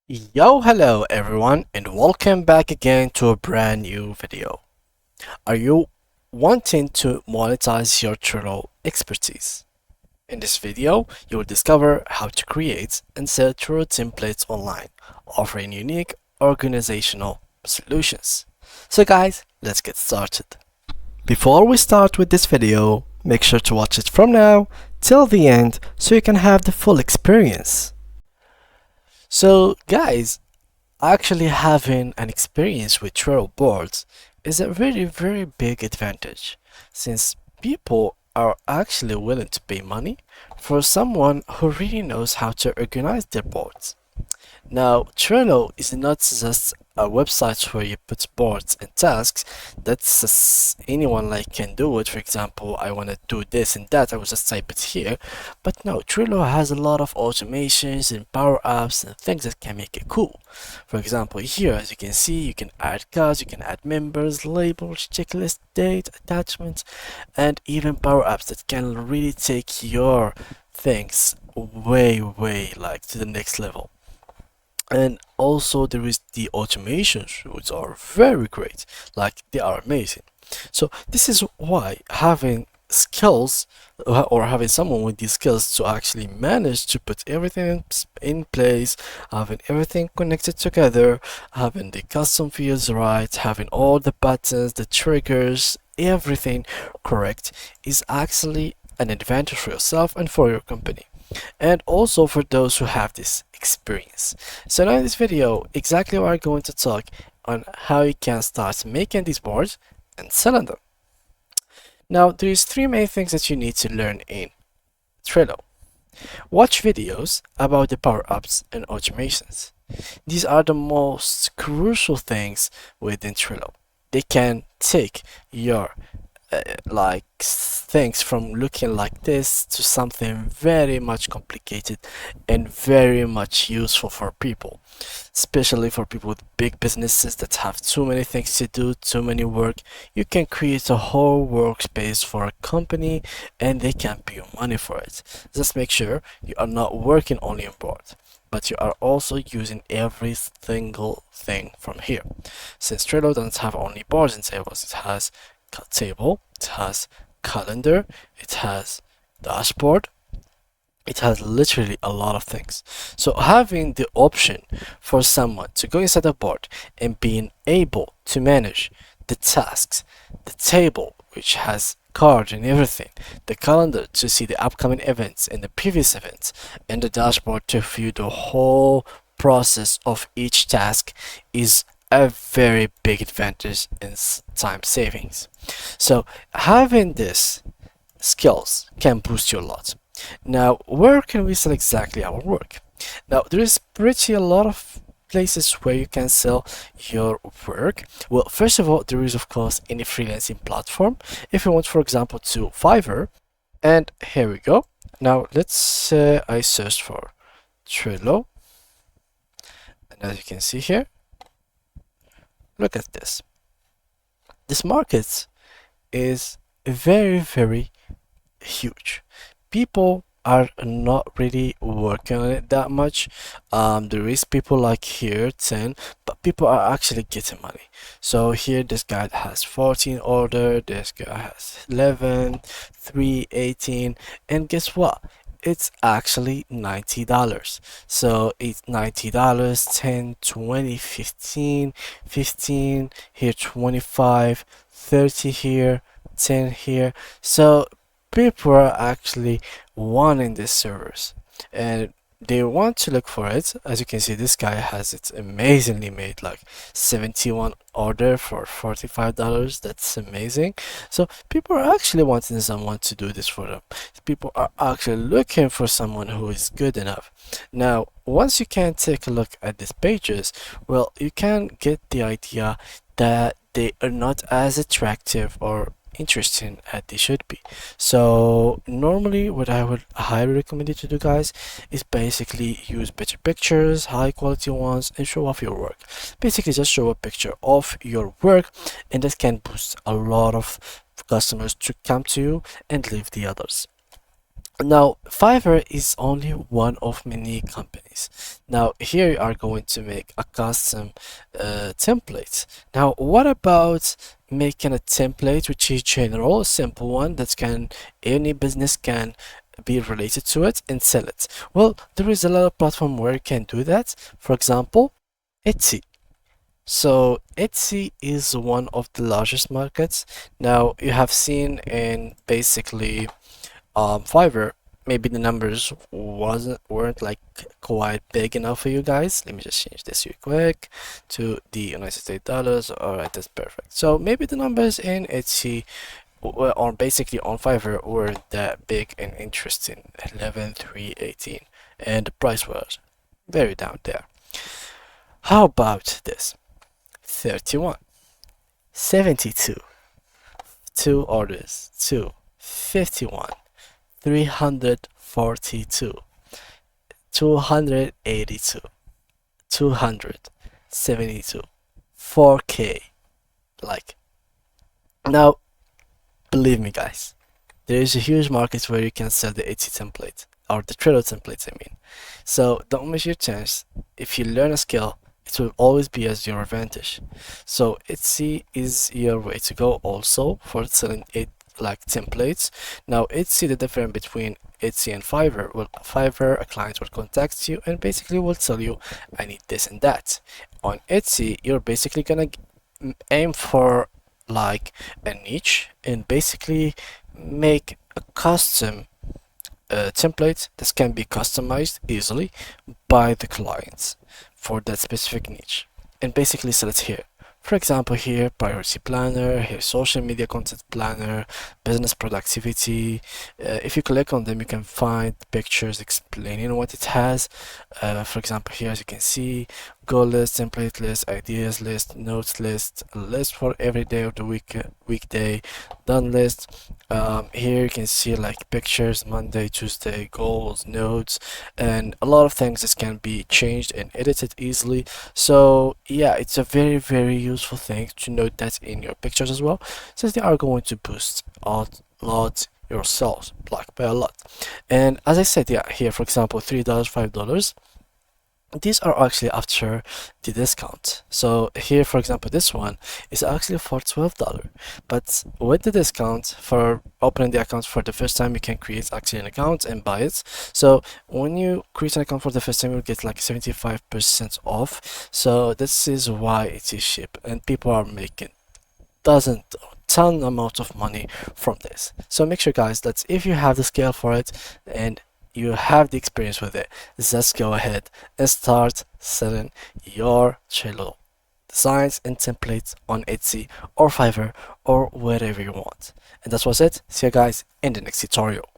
Hello everyone, and welcome back again to a brand new video. Are you wanting to monetize your Trello expertise? In this video, you will discover how to create and sell Trello templates online, offering unique organizational solutions. So guys, let's get started. Before we start with this video, make sure to watch it from now till the end so you can have the full experience. So guys, actually having an experience with Trello boards is a very big advantage since people are actually willing to pay money for someone who really knows how to organize their boards. Now, Trello is not just a website where you put boards and tasks. That's anyone like can do it. For example, I want to do this and that. I will just type it here. But no, Trello has a lot of automations and power apps and things that can make it cool. For example, here, as you can see, you can add cards, you can add members, labels, checklist, date, attachments, and even power apps that can really take your things way like to the next level. And also there is the automations, which are very great, like they are amazing. So this is why having skills or having someone with these skills to actually manage to put everything in place, having everything connected together, having the custom fields right, having all the buttons, the triggers, everything correct is actually an advantage for yourself and for your company, and also for those who have this experience. So now in this video, exactly we're going to talk on how you can start making these boards and selling them. Now there's three main things that you need to learn in Trello. Watch videos about the power-ups and automations. These are the most crucial things within Trello. They can take your like things from looking like this to something very much complicated and very much useful for people, especially for people with big businesses that have too many things to do, too many work. You can create a whole workspace for a company and they can pay you money for it. Just make sure you are not working only on board, but you are also using every single thing from here. Since Trello doesn't have only boards and tables, it has table, it has calendar, it has dashboard, it has literally a lot of things. So having the option for someone to go inside a board and being able to manage the tasks, the table which has cards and everything, the calendar to see the upcoming events and the previous events, and the dashboard to view the whole process of each task is a very big advantage in time savings. So having this skills can boost you a lot. Now, where can we sell exactly our work? Now, there is pretty a lot of places where you can sell your work. Well, first of all, there is of course any freelancing platform. If you want, for example, to Fiverr, and here we go. Now, let's say I search for Trello, and as you can see here, look at this. This market is very huge. People are not really working on it that much. There is people like here 10, but people are actually getting money. So here this guy has 14 order, this guy has 11, 3, 18, and guess what? It's actually $90. So it's $90, 10, 20, 15, 15 here, 25, 30 here, 10 here. So people are actually wanting this servers and they want to look for it. As you can see, this guy has it amazingly made, like 71 order for $45. That's amazing. So people are actually wanting someone to do this for them. People are actually looking for someone who is good enough. Now once you can take a look at these pages, well, you can get the idea that they are not as attractive or interesting as they should be. So normally what I would highly recommend you to do, guys, is basically use better pictures, high quality ones, and show off your work. Basically just show a picture of your work, and that can boost a lot of customers to come to you and leave the others. Now, Fiverr is only one of many companies. Now, here you are going to make a custom template. Now, what about making a template which is general, a simple one that can any business can be related to it and sell it? Well, there is a lot of platform where you can do that. For example, Etsy. So Etsy is one of the largest markets. Now, you have seen in basically Fiverr, maybe the numbers weren't like quite big enough for you guys. Let me just change this real quick to the United States dollars. All right, that's perfect. So maybe the numbers in Etsy or basically on Fiverr weren't that big and interesting. 11,318, and the price was very down there. How about this? 31, 72, two orders, 51. 342, 282, 272, 4K. Like, now, believe me, guys, there is a huge market where you can sell the Etsy template or the Trello templates, I mean. So don't miss your chance. If you learn a skill, it will always be as your advantage. So Etsy is your way to go also for selling it like templates. Now Etsy, the difference between Etsy and Fiverr, well, Fiverr, a client will contact you and basically will tell you, I need this and that. On Etsy, you're basically gonna aim for like a niche and basically make a custom template that can be customized easily by the clients for that specific niche and basically sell it here. For example, here priority planner, here social media content planner, business productivity. If you click on them, you can find pictures explaining what it has. For example, here as you can see, goal list, template list, ideas list, notes list, a list for every day of the weekday, done list. Here you can see like pictures, Monday, Tuesday, goals, notes, and a lot of things that can be changed and edited easily. So yeah, it's a very useful thing to note that in your pictures as well, since they are going to boost a lot your sales like by a lot. And as I said, yeah, here for example, $3, $5, these are actually after the discount. So here for example, this one is actually for $12, but with the discount for opening the account for the first time, you can create actually an account and buy it. So when you create an account for the first time, you'll get like 75% off. So this is why it is cheap and people are making doesn't ton amount of money from this. So make sure guys that if you have the scale for it and you have the experience with it, just go ahead and start selling your Trello designs and templates on Etsy or Fiverr or wherever you want. And that was it. See you guys in the next tutorial.